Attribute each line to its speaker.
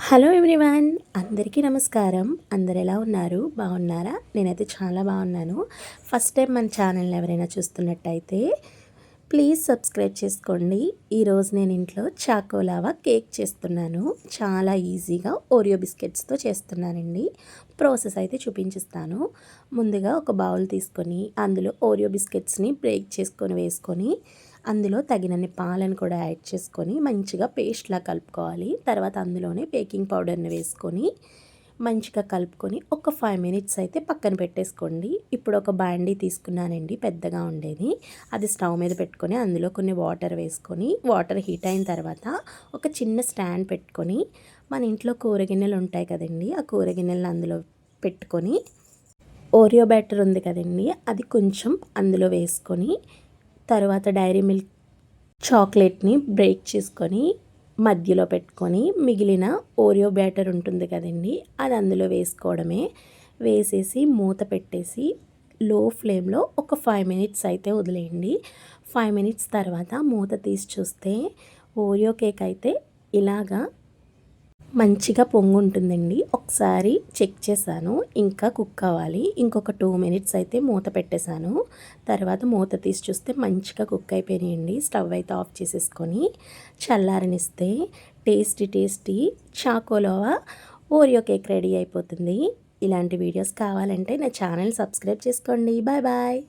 Speaker 1: Hello everyone, అందరికీ నమస్కారం. అందరు ఎలా ఉన్నారు? బాగున్నారా? నేనైతే చాలా బాగున్నాను. ఫస్ట్ టైం మన ఛానల్ని ఎవరైనా చూస్తున్నట్టయితే ప్లీజ్ సబ్స్క్రైబ్ చేసుకోండి. ఈరోజు నేను ఇంట్లో చాకోలావా కేక్ చేస్తున్నాను. చాలా ఈజీగా ఓరియో బిస్కెట్స్తో చేస్తున్నానండి. ప్రాసెస్ అయితే చూపించిస్తాను. ముందుగా ఒక బౌల్ తీసుకొని అందులో ఓరియో బిస్కెట్స్ని బ్రేక్ చేసుకొని వేసుకొని అందులో తగినన్ని పాలను కూడా యాడ్ చేసుకొని మంచిగా పేస్ట్లా కలుపుకోవాలి. తర్వాత అందులోనే బేకింగ్ పౌడర్ని వేసుకొని మంచిగా కలుపుకొని ఒక 5 మినిట్స్ అయితే పక్కన పెట్టేసుకోండి. ఇప్పుడు ఒక బాండీ తీసుకున్నానండి, పెద్దగా ఉండేది. అది స్టవ్ మీద పెట్టుకొని అందులో కొన్ని వాటర్ వేసుకొని వాటర్ హీట్ అయిన తర్వాత ఒక చిన్న స్టాండ్ పెట్టుకొని మన ఇంట్లో కూరగిన్నెలు ఉంటాయి కదండి, ఆ కూరగిన్నెలను అందులో పెట్టుకొని ఓరియో బ్యాటర్ ఉంది కదండి, అది కొంచెం అందులో వేసుకొని తర్వాత డైరీ మిల్క్ చాక్లెట్ని బ్రేక్ చేసుకొని మధ్యలో పెట్టుకొని మిగిలిన ఓరియో బ్యాటర్ ఉంటుంది కదండి, అది అందులో వేసుకోవడమే. వేసేసి మూత పెట్టేసి లో ఫ్లేమ్లో ఒక 5 మినిట్స్ అయితే వదిలేయండి. 5 మినిట్స్ తర్వాత మూత తీసి చూస్తే ఓరియో కేక్ అయితే ఇలాగా మంచిగా పొంగు ఉంటుందండి. ఒకసారి చెక్ చేశాను, ఇంకా కుక్ అవ్వాలి. ఇంకొక 2 మినిట్స్ అయితే మూత పెట్టేశాను. తర్వాత మూత తీసి చూస్తే మంచిగా కుక్ అయిపోయినాయండి. స్టవ్ అయితే ఆఫ్ చేసేసుకొని చల్లారనిస్తే tasty choco lava Oreo cake ready అయిపోతుంది. ఇలాంటి వీడియోస్ కావాలంటే నా ఛానల్ సబ్స్క్రైబ్ చేసుకోండి. Bye bye.